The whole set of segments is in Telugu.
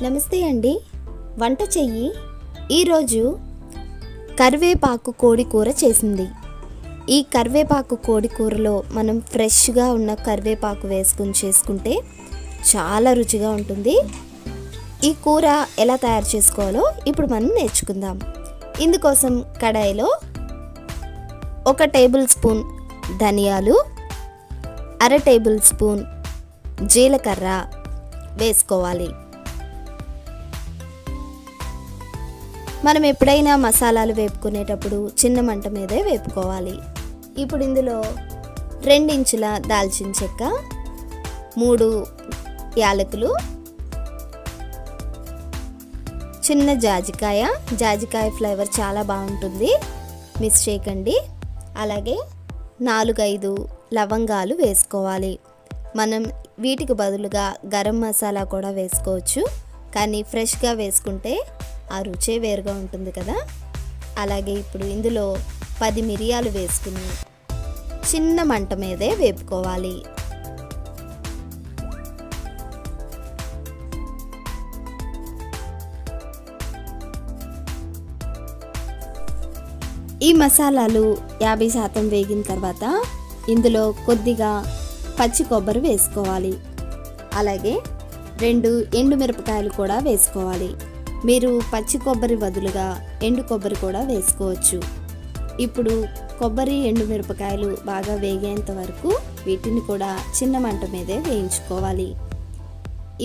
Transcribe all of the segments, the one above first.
నమస్తే అండి. వంట చెయ్యి ఈరోజు కరివేపాకు కోడి కూర చేసింది. ఈ కరివేపాకు కోడి కూరలో మనం ఫ్రెష్గా ఉన్న కరివేపాకు వేసుకుని చేసుకుంటే చాలా రుచిగా ఉంటుంది. ఈ కూర ఎలా తయారు చేసుకోవాలో ఇప్పుడు మనం నేర్చుకుందాం. ఇందుకోసం కడాయిలో 1 టేబుల్ స్పూన్ ధనియాలు, 1/2 టేబుల్ స్పూన్ జీలకర్ర వేసుకోవాలి. మనం ఎప్పుడైనా మసాలాలు వేపుకునేటప్పుడు చిన్న మంట మీదే వేపుకోవాలి. ఇప్పుడు ఇందులో 2 ఇంచుల దాల్చిన చెక్క, 3 యాలకులు, చిన్న జాజికాయ ఫ్లేవర్ చాలా బాగుంటుంది, మిస్ చేయకండి. అలాగే 4-5 లవంగాలు వేసుకోవాలి. మనం వీటికి బదులుగా గరం మసాలా కూడా వేసుకోవచ్చు, కానీ ఫ్రెష్గా వేసుకుంటే ఆ రుచే వేరుగా ఉంటుంది కదా. అలాగే ఇప్పుడు ఇందులో 10 మిరియాలు వేసుకుని చిన్న మంట మీదే వేపుకోవాలి. ఈ మసాలాలు 50% వేగిన తర్వాత ఇందులో కొద్దిగా పచ్చి కొబ్బరి వేసుకోవాలి. అలాగే 2 ఎండుమిరపకాయలు కూడా వేసుకోవాలి. మీరు పచ్చి కొబ్బరి బదులుగా ఎండు కొబ్బరి కూడా వేసుకోవచ్చు. ఇప్పుడు కొబ్బరి, ఎండుమిరపకాయలు బాగా వేగేంత వరకు వీటిని కూడా చిన్న మంట మీదే వేయించుకోవాలి.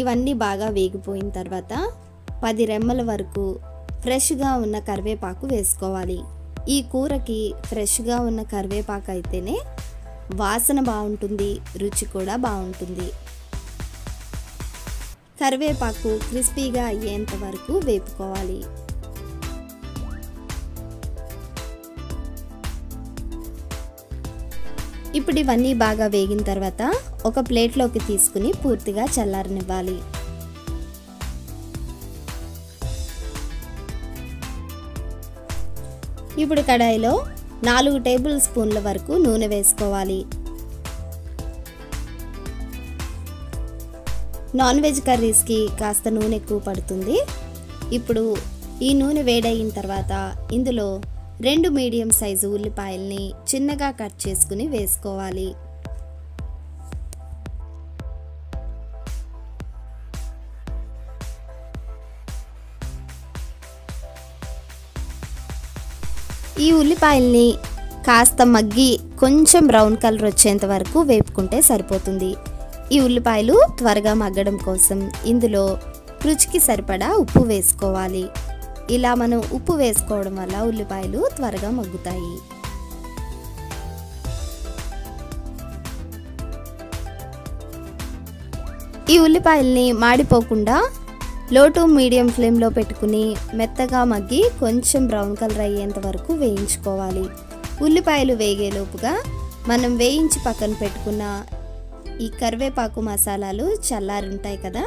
ఇవన్నీ బాగా వేగిపోయిన తర్వాత 10 రెమ్మల వరకు ఫ్రెష్గా ఉన్న కరివేపాకు వేసుకోవాలి. ఈ కూరకి ఫ్రెష్గా ఉన్న కరివేపాకు అయితేనే వాసన బాగుంటుంది, రుచి కూడా బాగుంటుంది. కరివేపాకు క్రిస్పీగా అయ్యేంత వరకు వేపుకోవాలి. ఇప్పుడు ఇవన్నీ బాగా వేగిన తర్వాత ఒక ప్లేట్లోకి తీసుకుని పూర్తిగా చల్లారనివ్వాలి. ఇప్పుడు కడాయిలో 4 టేబుల్ స్పూన్ల వరకు నూనె వేసుకోవాలి. నాన్ వెజ్ కర్రీస్కి కాస్త నూనె ఎక్కువ పడుతుంది. ఇప్పుడు ఈ నూనె వేడయిన తర్వాత ఇందులో 2 మీడియం సైజు ఉల్లిపాయల్ని చిన్నగా కట్ చేసుకుని వేసుకోవాలి. ఈ ఉల్లిపాయల్ని కాస్త మగ్గి కొంచెం బ్రౌన్ కలర్ వచ్చేంత వరకు వేపుకుంటే సరిపోతుంది. ఈ ఉల్లిపాయలు త్వరగా మగ్గడం కోసం ఇందులో రుచికి సరిపడా ఉప్పు వేసుకోవాలి. ఇలా మనం ఉప్పు వేసుకోవడం వల్ల ఉల్లిపాయలు త్వరగా మగ్గుతాయి. ఈ ఉల్లిపాయల్ని మాడిపోకుండా లో టు మీడియం ఫ్లేమ్లో పెట్టుకుని మెత్తగా మగ్గి కొంచెం బ్రౌన్ కలర్ అయ్యేంత వరకు వేయించుకోవాలి. ఉల్లిపాయలు వేగేలోపుగా మనం వేయించి పక్కన పెట్టుకున్న ఈ కరివేపాకు మసాలాలు చల్లారి ఉంటాయి కదా,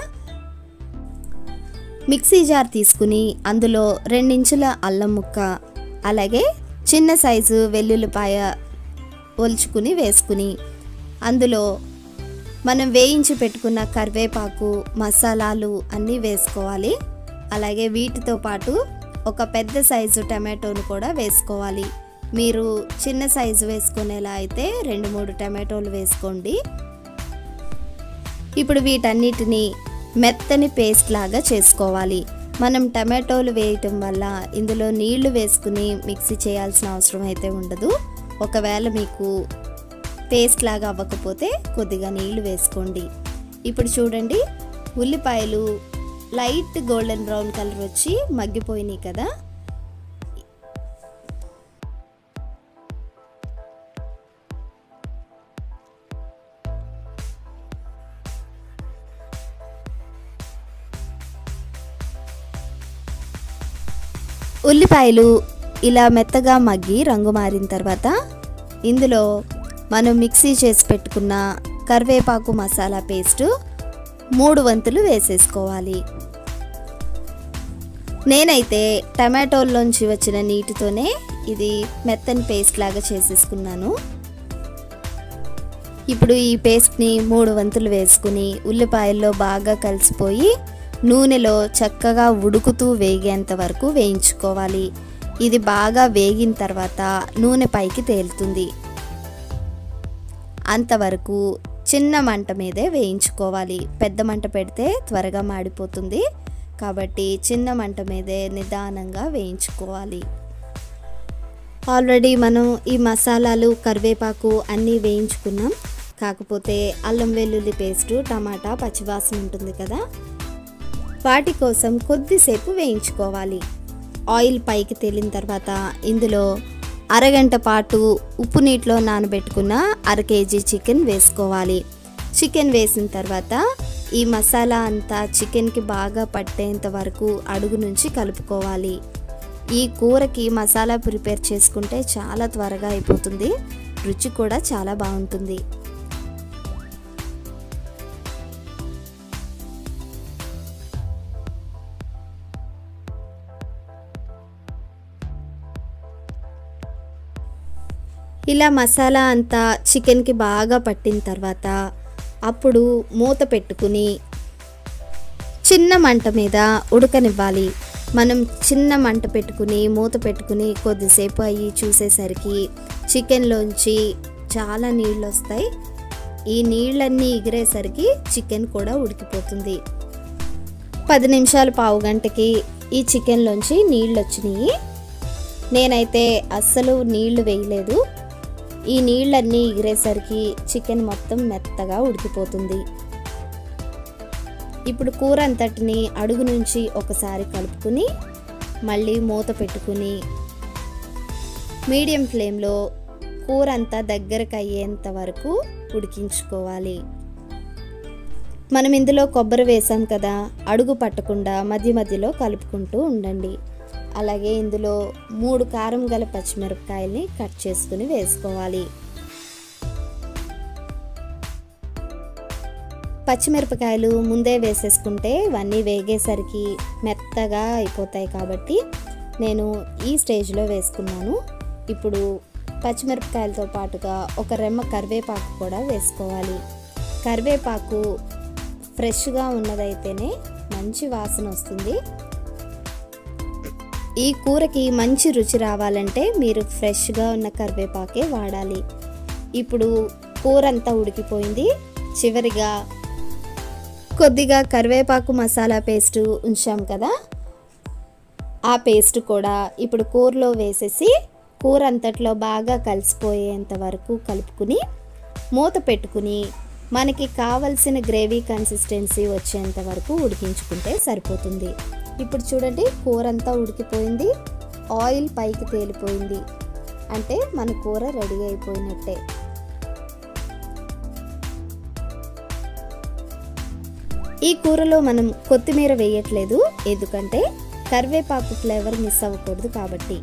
మిక్సీ జార్ తీసుకుని అందులో 2 ఇంచుల అల్లం ముక్క, అలాగే చిన్న సైజు వెల్లుల్లిపాయ ఒలుచుకుని వేసుకుని అందులో మనం వేయించి పెట్టుకున్న కరివేపాకు మసాలాలు అన్నీ వేసుకోవాలి. అలాగే వీటితో పాటు ఒక పెద్ద సైజు టమాటోను కూడా వేసుకోవాలి. మీరు చిన్న సైజు వేసుకునేలా అయితే 2-3 టమాటోలు వేసుకోండి. ఇప్పుడు వీటన్నిటిని మెత్తని పేస్ట్ లాగా చేసుకోవాలి. మనం టమాటోలు వేయటం వల్ల ఇందులో నీళ్లు వేసుకుని మిక్సీ చేయాల్సిన అవసరం అయితే ఉండదు. ఒకవేళ మీకు పేస్ట్ లాగా అవ్వకపోతే కొద్దిగా నీళ్లు వేసుకోండి. ఇప్పుడు చూడండి, ఉల్లిపాయలు లైట్ గోల్డెన్ బ్రౌన్ కలర్ వచ్చి మగ్గిపోయినాయి కదా. ఉల్లిపాయలు ఇలా మెత్తగా మగ్గి రంగు మారిన తర్వాత ఇందులో మనం మిక్సీ చేసి పెట్టుకున్న కరివేపాకు మసాలా పేస్టు 3 వంతులు వేసేసుకోవాలి. నేనైతే టమాటోల్లోంచి వచ్చిన నీటితోనే ఇది మెత్తని పేస్ట్ లాగా చేసేసుకున్నాను. ఇప్పుడు ఈ పేస్ట్ని 3 వంతులు వేసుకుని ఉల్లిపాయల్లో బాగా కలిసిపోయి నూనెలో చక్కగా ఉడుకుతూ వేగేంత వరకు వేయించుకోవాలి. ఇది బాగా వేగిన తర్వాత నూనె పైకి తేలుతుంది. అంతవరకు చిన్న మంట మీదే వేయించుకోవాలి. పెద్ద మంట పెడితే త్వరగా మాడిపోతుంది కాబట్టి చిన్న మంట మీదే నిదానంగా వేయించుకోవాలి. ఆల్రెడీ మనం ఈ మసాలాలు, కరివేపాకు అన్నీ వేయించుకున్నాం. కాకపోతే అల్లం వెల్లుల్లి పేస్టు, టమాటా పచ్చివాసన ఉంటుంది కదా, వాటి కోసం కొద్దిసేపు వేయించుకోవాలి. ఆయిల్ పైకి తేలిన తర్వాత ఇందులో అరగంట పాటు ఉప్పు నీటిలో నానబెట్టుకున్న 1/2 కేజీ చికెన్ వేసుకోవాలి. చికెన్ వేసిన తర్వాత ఈ మసాలా అంతా చికెన్కి బాగా పట్టేంత వరకు అడుగు నుంచి కలుపుకోవాలి. ఈ కూరకి మసాలా ప్రిపేర్ చేసుకుంటే చాలా త్వరగా అయిపోతుంది, రుచి కూడా చాలా బాగుంటుంది. ఇలా మసాలా అంతా చికెన్కి బాగా పట్టిన తర్వాత అప్పుడు మూత పెట్టుకుని చిన్న మంట మీద ఉడకనివ్వాలి. మనం చిన్న మంట పెట్టుకుని మూత పెట్టుకుని కొద్దిసేపు అయ్యి చూసేసరికి చికెన్లోంచి చాలా నీళ్ళు వస్తాయి. ఈ నీళ్ళన్నీ ఎగిరేసరికి చికెన్ కూడా ఉడికిపోతుంది. 10 నిమిషాలు, పావు గంటకి ఈ చికెన్లోంచి నీళ్ళు వచ్చినాయి. నేనైతే అస్సలు నీళ్లు వేయలేదు. ఈ నీళ్ళన్నీ ఎగిరేసరికి చికెన్ మొత్తం మెత్తగా ఉడికిపోతుంది. ఇప్పుడు కూర అంతటిని అడుగు నుంచి ఒకసారి కలుపుకుని మళ్ళీ మూత పెట్టుకుని మీడియం ఫ్లేమ్లో కూర అంతా దగ్గరకు అయ్యేంత వరకు ఉడికించుకోవాలి. మనం ఇందులో కొబ్బరి వేసాం కదా, అడుగు పట్టకుండా మధ్య మధ్యలో కలుపుకుంటూ ఉండండి. అలాగే ఇందులో 3 కారం గల పచ్చిమిరపకాయల్ని కట్ చేసుకుని వేసుకోవాలి. పచ్చిమిరపకాయలు ముందే వేసేసుకుంటే ఇవన్నీ వేగేసరికి మెత్తగా అయిపోతాయి కాబట్టి నేను ఈ స్టేజ్లో వేసుకున్నాను. ఇప్పుడు పచ్చిమిరపకాయలతో పాటుగా ఒక రెమ్మ కరివేపాకు కూడా వేసుకోవాలి. కరివేపాకు ఫ్రెష్గా ఉన్నదైతేనే మంచి వాసన వస్తుంది. ఈ కూరకి మంచి రుచి రావాలంటే మీరు ఫ్రెష్గా ఉన్న కరివేపాకే వాడాలి. ఇప్పుడు కూర అంతా ఉడికిపోయింది. చివరిగా కొద్దిగా కరివేపాకు మసాలా పేస్టు ఉంచాం కదా, ఆ పేస్ట్ కూడా ఇప్పుడు కూరలో వేసేసి కూర అంతట్లో బాగా కలిసిపోయేంత వరకు కలుపుకుని మూత పెట్టుకుని మనకి కావలసిన గ్రేవీ కన్సిస్టెన్సీ వచ్చేంత వరకు ఉడికించుకుంటే సరిపోతుంది. ఇప్పుడు చూడండి, కూర అంతా ఉడికిపోయింది, ఆయిల్ పైకి తేలిపోయింది. అంటే మన కూర రెడీ అయిపోయినట్టే. ఈ కూరలో మనం కొత్తిమీర వేయట్లేదు, ఎందుకంటే కరివేపాకు ఫ్లేవర్ మిస్ అవ్వకూడదు కాబట్టి.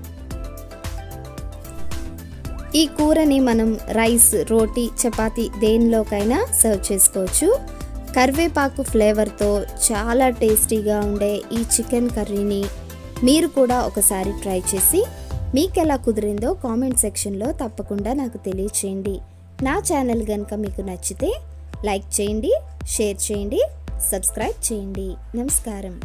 ఈ కూరని మనం రైస్, రోటీ, చపాతీ దేనిలోకైనా సర్వ్ చేసుకోవచ్చు. కరివేపాకు ఫ్లేవర్తో చాలా టేస్టీగా ఉండే ఈ చికెన్ కర్రీని మీరు కూడా ఒకసారి ట్రై చేసి మీకు ఎలా కుదిరిందో కామెంట్ సెక్షన్లో తప్పకుండా నాకు తెలియచేయండి. నా ఛానల్ కనుక మీకు నచ్చితే లైక్ చేయండి, షేర్ చేయండి, సబ్స్క్రైబ్ చేయండి. నమస్కారం.